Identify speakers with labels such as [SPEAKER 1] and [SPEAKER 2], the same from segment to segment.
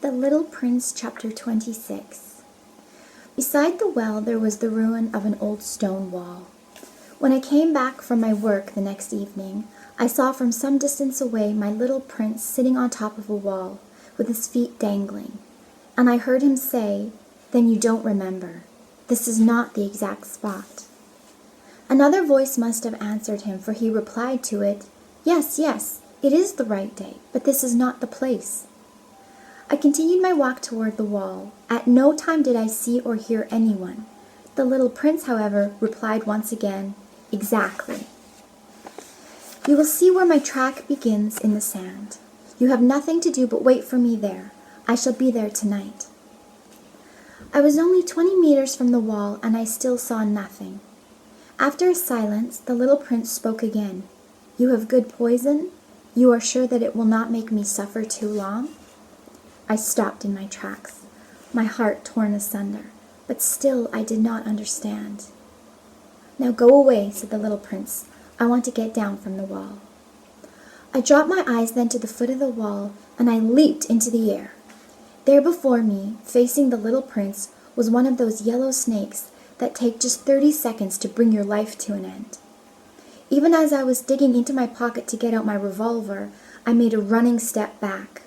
[SPEAKER 1] The Little Prince, Chapter 26. Beside the well there was the ruin of an old stone wall. When I came back from my work the next evening, I saw from some distance away my little prince sitting on top of a wall, with his feet dangling, and I heard him say, "Then you don't remember. This is not the exact spot." Another voice must have answered him, for he replied to it, "Yes, yes, it is the right day, but this is not the place." I continued my walk toward the wall. At no time did I see or hear anyone. The little prince, however, replied once again, "Exactly. You will see where my track begins in the sand. You have nothing to do but wait for me there. I shall be there tonight." I was only 20 meters from the wall, and I still saw nothing. After a silence, the little prince spoke again. "You have good poison? You are sure that it will not make me suffer too long?" I stopped in my tracks, my heart torn asunder, but still I did not understand. "Now go away," said the little prince. "I want to get down from the wall." I dropped my eyes then to the foot of the wall, and I leaped into the air. There before me, facing the little prince, was one of those yellow snakes that take just 30 seconds to bring your life to an end. Even as I was digging into my pocket to get out my revolver, I made a running step back.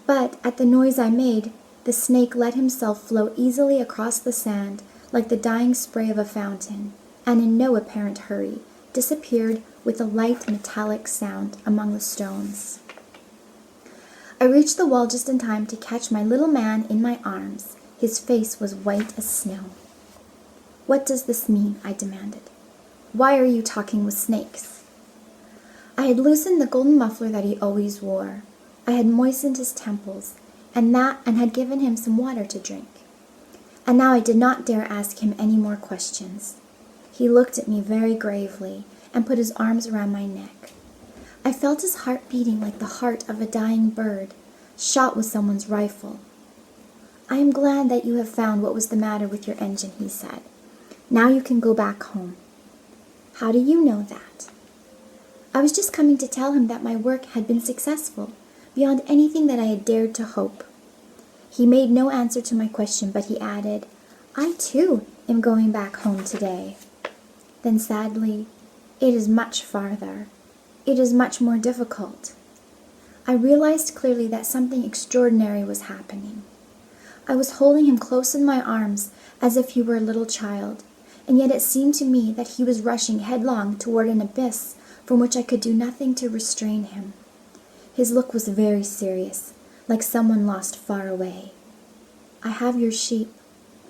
[SPEAKER 1] But at the noise I made, the snake let himself float easily across the sand like the dying spray of a fountain, and in no apparent hurry, disappeared with a light metallic sound among the stones. I reached the wall just in time to catch my little man in my arms. His face was white as snow. "What does this mean?" I demanded. "Why are you talking with snakes?" I had loosened the golden muffler that he always wore. I had moistened his temples, and had given him some water to drink. And now I did not dare ask him any more questions. He looked at me very gravely and put his arms around my neck. I felt his heart beating like the heart of a dying bird, shot with someone's rifle. "I am glad that you have found what was the matter with your engine," he said. "Now you can go back home." "How do you know that?" I was just coming to tell him that my work had been successful, beyond anything that I had dared to hope. He made no answer to my question, but he added, "I too am going back home today." Then sadly, "It is much farther. It is much more difficult." I realized clearly that something extraordinary was happening. I was holding him close in my arms as if he were a little child, and yet it seemed to me that he was rushing headlong toward an abyss from which I could do nothing to restrain him. His look was very serious, like someone lost far away. "I have your sheep,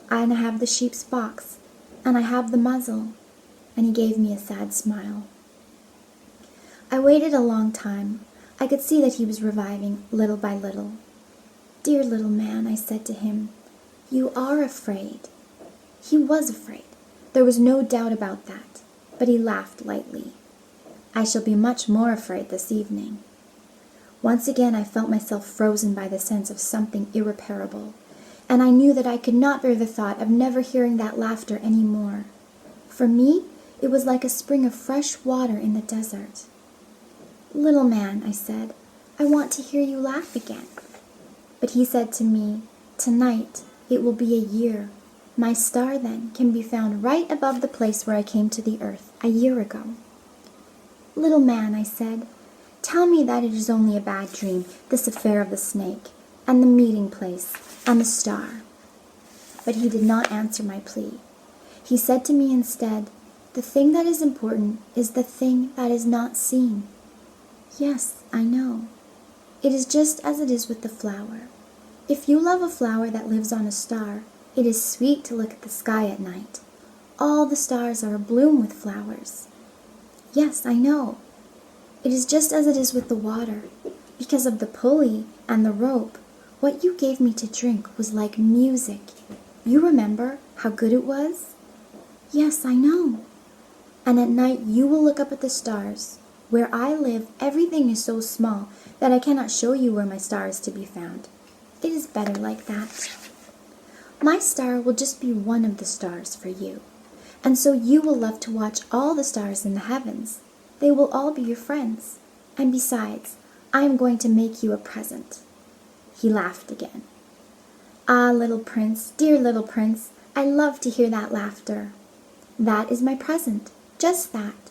[SPEAKER 1] and I have the sheep's box, and I have the muzzle," and he gave me a sad smile. I waited a long time. I could see that he was reviving little by little. "Dear little man," I said to him, "you are afraid." He was afraid. There was no doubt about that, but he laughed lightly. "I shall be much more afraid this evening." Once again I felt myself frozen by the sense of something irreparable, and I knew that I could not bear the thought of never hearing that laughter any more. For me, it was like a spring of fresh water in the desert. "Little man," I said, "I want to hear you laugh again." But he said to me, "Tonight it will be a year. My star, then, can be found right above the place where I came to the earth a year ago." "Little man," I said, "tell me that it is only a bad dream, this affair of the snake, and the meeting place, and the star." But he did not answer my plea. He said to me instead, "The thing that is important is the thing that is not seen." "Yes, I know. It is just as it is with the flower. If you love a flower that lives on a star, it is sweet to look at the sky at night. All the stars are abloom with flowers." "Yes, I know. It is just as it is with the water. Because of the pulley and the rope, what you gave me to drink was like music. You remember how good it was?" "Yes, I know." "And at night you will look up at the stars. Where I live, everything is so small that I cannot show you where my star is to be found. It is better like that. My star will just be one of the stars for you, and so you will love to watch all the stars in the heavens. They will all be your friends. And besides, I am going to make you a present." He laughed again. Ah, little prince, dear little prince, I love to hear that laughter. That is my present, just that.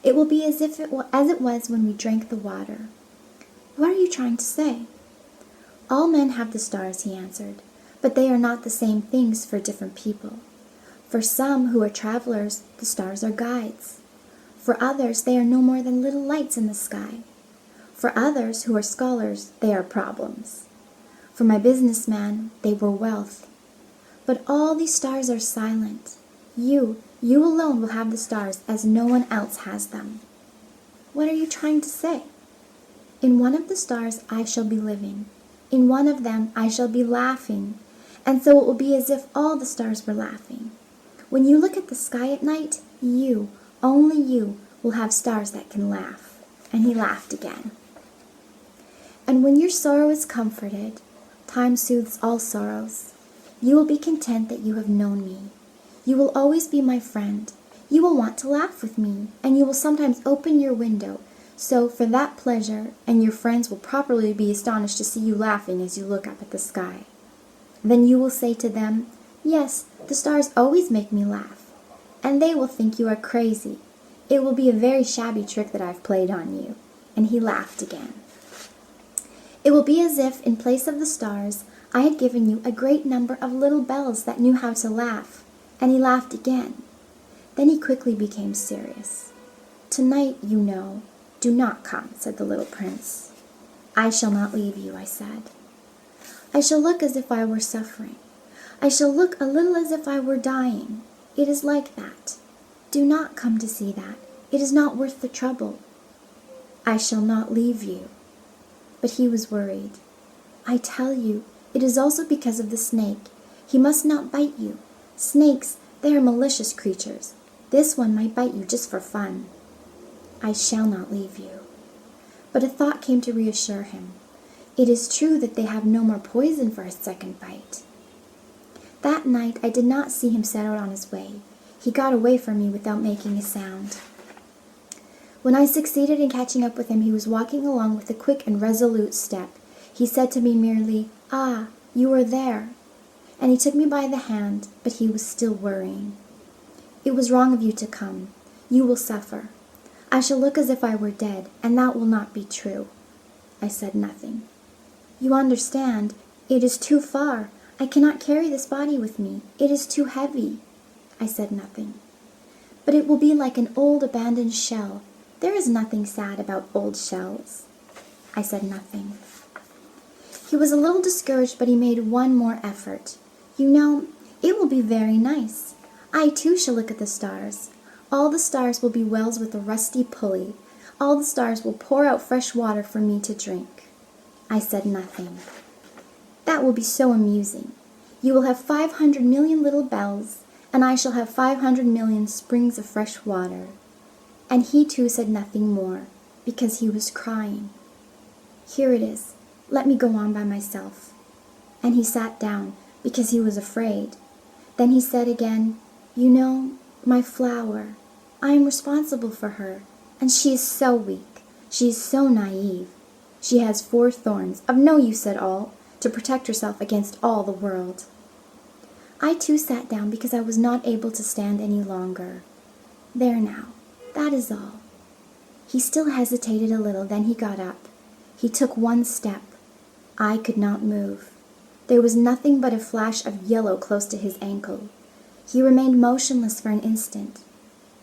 [SPEAKER 1] It will be as it was when we drank the water. What are you trying to say? All men have the stars, he answered, but they are not the same things for different people. For some who are travelers, the stars are guides. For others, they are no more than little lights in the sky. For others who are scholars, they are problems. For my businessman, they were wealth. But all these stars are silent. You alone will have the stars as no one else has them. What are you trying to say? In one of the stars I shall be living. In one of them I shall be laughing. And so it will be as if all the stars were laughing. When you look at the sky at night, you, only you, will have stars that can laugh. And he laughed again. And when your sorrow is comforted, time soothes all sorrows. You will be content that you have known me. You will always be my friend. You will want to laugh with me, and you will sometimes open your window, so for that pleasure, and your friends will properly be astonished to see you laughing as you look up at the sky. Then you will say to them, "Yes, the stars always make me laugh," and they will think you are crazy. It will be a very shabby trick that I've played on you. And he laughed again. It will be as if, in place of the stars, I had given you a great number of little bells that knew how to laugh. And he laughed again. Then he quickly became serious. "Tonight, you know, do not come," said the little prince. "I shall not leave you," I said. "I shall look as if I were suffering. I shall look a little as if I were dying. It is like that. Do not come to see that. It is not worth the trouble." "I shall not leave you." But he was worried. "I tell you, it is also because of the snake. He must not bite you. Snakes, they are malicious creatures. This one might bite you just for fun." "I shall not leave you." But a thought came to reassure him. It is true that they have no more poison for a second bite. That night I did not see him set out on his way. He got away from me without making a sound. When I succeeded in catching up with him, he was walking along with a quick and resolute step. He said to me merely, "Ah, you are there." And he took me by the hand, but he was still worrying. "It was wrong of you to come. You will suffer. I shall look as if I were dead, and that will not be true." I said nothing. "You understand, it is too far. I cannot carry this body with me. It is too heavy." I said nothing. "But it will be like an old abandoned shell. There is nothing sad about old shells." I said nothing. He was a little discouraged, but he made one more effort. "You know, it will be very nice. I too shall look at the stars. All the stars will be wells with a rusty pulley. All the stars will pour out fresh water for me to drink." I said nothing. "That will be so amusing. You will have 500 million little bells, and I shall have 500 million springs of fresh water." And he too said nothing more, because he was crying. "Here it is. Let me go on by myself." And he sat down, because he was afraid. Then he said again, "You know, my flower, I am responsible for her, and she is so weak. She is so naive. She has 4 thorns, of no use at all, to protect herself against all the world." I too sat down because I was not able to stand any longer. "There now, that is all." He still hesitated a little, then he got up. He took one step. I could not move. There was nothing but a flash of yellow close to his ankle. He remained motionless for an instant.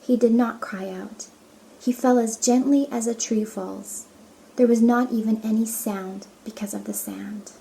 [SPEAKER 1] He did not cry out. He fell as gently as a tree falls. There was not even any sound because of the sand.